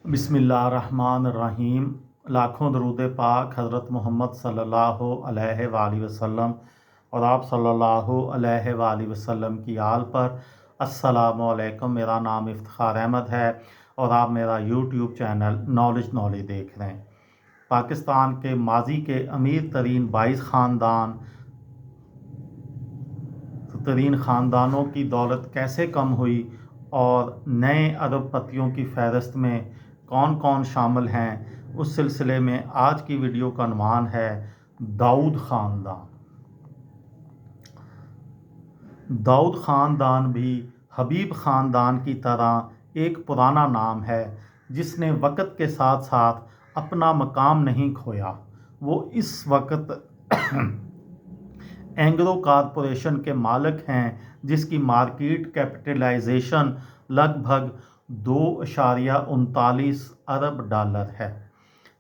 बिस्मिल्लाहिर्रहमानिर्रहीम। लाखों दरूद पाक हज़रत मोहम्मद सल्लल्लाहु अलैहि वसल्लम और आप सल्लल्लाहु अलैहि वसल्लम की आल पर। अस्सलामु अलैकुम। मेरा नाम इफ्तिखार अहमद है और आप मेरा यूट्यूब चैनल नॉलेज देख रहे हैं। पाकिस्तान के माजी के अमीर तरीन 22 ख़ानदानों की दौलत कैसे कम हुई और नए अरबपतियों की फहरिस्त में कौन कौन शामिल हैं, उस सिलसिले में आज की वीडियो का उन्वान है दाऊद ख़ानदान। दाऊद ख़ानदान भी हबीब ख़ानदान की तरह एक पुराना नाम है जिसने वक़्त के साथ साथ अपना मकाम नहीं खोया। वो इस वक्त एंग्रो कॉरपोरेशन के मालिक हैं जिसकी मार्केट कैपिटलाइजेशन लगभग 2.39 अरब डॉलर है।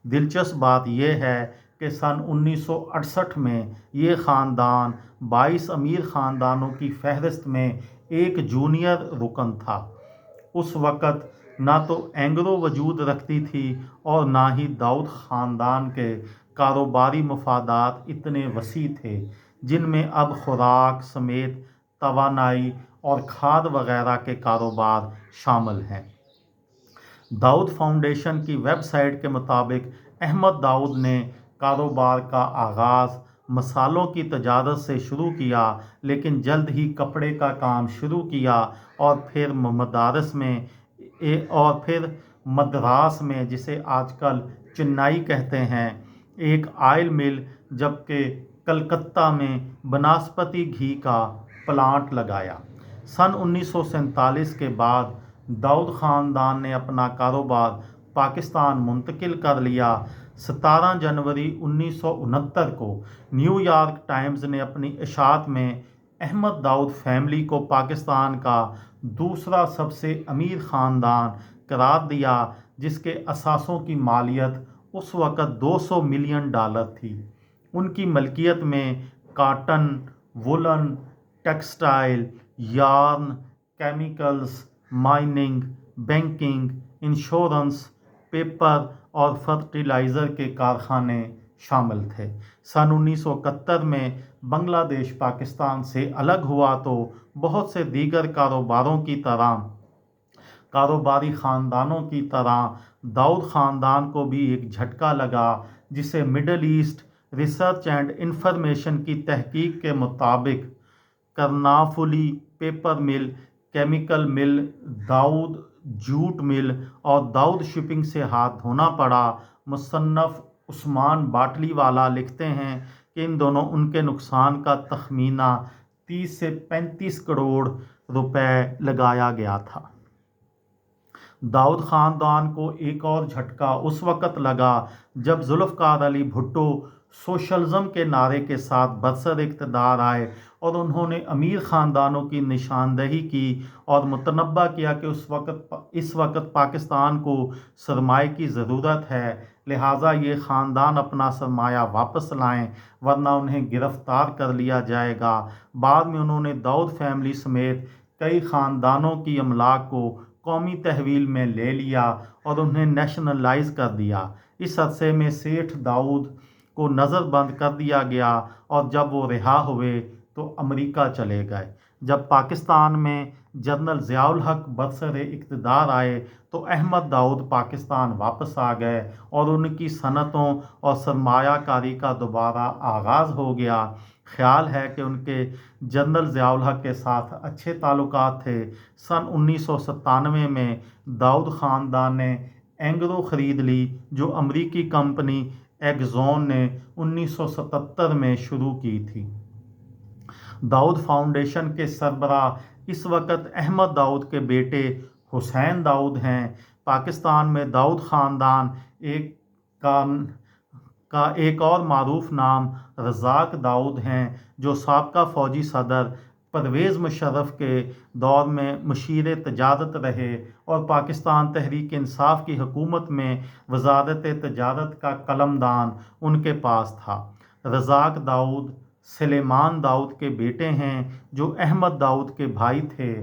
दिलचस्प बात यह है कि सन 1968 में ये ख़ानदान 22 अमीर ख़ानदानों की फहरिस्त में एक जूनियर रुकन था। उस वक़्त ना तो एंग्रो वजूद रखती थी और ना ही दाऊद ख़ानदान के कारोबारी मफादात इतने वसी थे जिनमें अब खुराक समेत तवानाई और खाद वगैरह के कारोबार शामिल हैं। दाऊद फाउंडेशन की वेबसाइट के मुताबिक अहमद दाऊद ने कारोबार का आगाज़ मसालों की तजारत से शुरू किया, लेकिन जल्द ही कपड़े का काम शुरू किया और फिर मद्रास में, जिसे आजकल चेन्नई कहते हैं, एक ऑयल मिल, जबकि कलकत्ता में बनास्पति घी का प्लांट लगाया। सन 1947 के बाद दाऊद ख़ानदान ने अपना कारोबार पाकिस्तान मुंतकिल कर लिया। 17 जनवरी 1969 को न्यूयॉर्क टाइम्स ने अपनी इशात में अहमद दाऊद फैमिली को पाकिस्तान का दूसरा सबसे अमीर ख़ानदान करार दिया, जिसके असासों की मालियत उस वक़्त $200 मिलियन थी। उनकी मलकियत में cotton, woollen, textile, yarn, chemicals, mining, banking, insurance, paper और फर्टिलाइज़र के कारखाने शामिल थे। सन 1971 में बांग्लादेश पाकिस्तान से अलग हुआ तो बहुत से दीगर कारोबारी ख़ानदानों की तरह दाऊद ख़ानदान को भी एक झटका लगा, जिसे middle east research and information की तहकीक के मुताबिक करनाफुली पेपर मिल, केमिकल मिल, दाऊद जूट मिल और दाऊद शिपिंग से हाथ धोना पड़ा। मुसन्नफ़ उस्मान बाटलीवाला लिखते हैं कि इन दोनों उनके नुकसान का तखमीना 30 से 35 करोड़ रुपए लगाया गया था। दाऊद ख़ानदान को एक और झटका उस वक़्त लगा जब जुल्फ़िकार अली भुट्टो सोशलिज़म के नारे के साथ बरसर इक़्तिदार आए और उन्होंने अमीर ख़ानदानों की निशानदेही की और मुतनब्बा किया कि इस वक्त पाकिस्तान को सरमाए की ज़रूरत है, लिहाजा ये ख़ानदान अपना सरमाया वापस लाएं वरना उन्हें गिरफ़्तार कर लिया जाएगा। बाद में उन्होंने दाऊद फैमिली समेत कई ख़ानदानों की अमलाक को कौमी तहवील में ले लिया और उन्हें नेशनलाइज कर दिया। इस अरसे में सेठ दाऊद को नज़रबंद कर दिया गया और जब वो रिहा हुए तो अमेरिका चले गए। जब पाकिस्तान में जनरल ज़ियाउल हक बरसर इक़्तिदार आए तो अहमद दाऊद पाकिस्तान वापस आ गए और उनकी सनतों और सरमायाकारी का दोबारा आगाज़ हो गया। ख्याल है कि उनके जनरल ज़ियाउल हक के साथ अच्छे ताल्लुकात थे। सन 1997 में दाऊद ख़ानदान ने एंग्रो ख़रीद ली, जो अमरीकी कंपनी एक्सॉन ने 1977 में शुरू की थी। दाऊद फाउंडेशन के सरबराह इस वक्त अहमद दाऊद के बेटे हुसैन दाऊद हैं। पाकिस्तान में दाऊद ख़ानदान का एक और मारूफ नाम रज़ाक दाऊद हैं, जो साबका फ़ौजी सदर परवेज़ मुशर्रफ के दौर में मुशीर तजारत रहे और पाकिस्तान तहरीक इंसाफ की हुकूमत में वज़ारत तजारत का कलमदान उनके पास था। रज़ाक दाऊद सुलेमान दाऊद के बेटे हैं, जो अहमद दाऊद के भाई थे।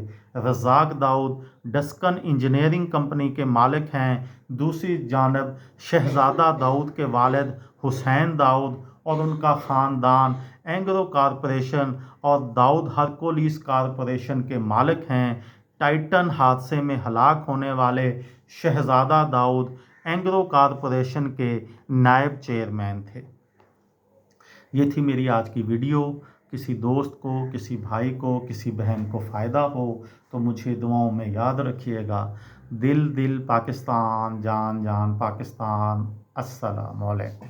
रज़ाक दाऊद डस्कन इंजीनियरिंग कंपनी के मालिक हैं। दूसरी जानब शहज़ादा दाऊद के वालिद हुसैन दाऊद और उनका ख़ानदान एंग्रो कॉरपोरेशन और दाऊद हरकुलिस कॉरपोरेशन के मालिक हैं। टाइटन हादसे में हलाक होने वाले शहज़ादा दाऊद एंग्रो कॉरपोरेशन के नायब चेयरमैन थे। ये थी मेरी आज की वीडियो। किसी दोस्त को, किसी भाई को, किसी बहन को फ़ायदा हो तो मुझे दुआओं में याद रखिएगा। दिल दिल पाकिस्तान, जान जान पाकिस्तान। अस्सलामु अलैकुम।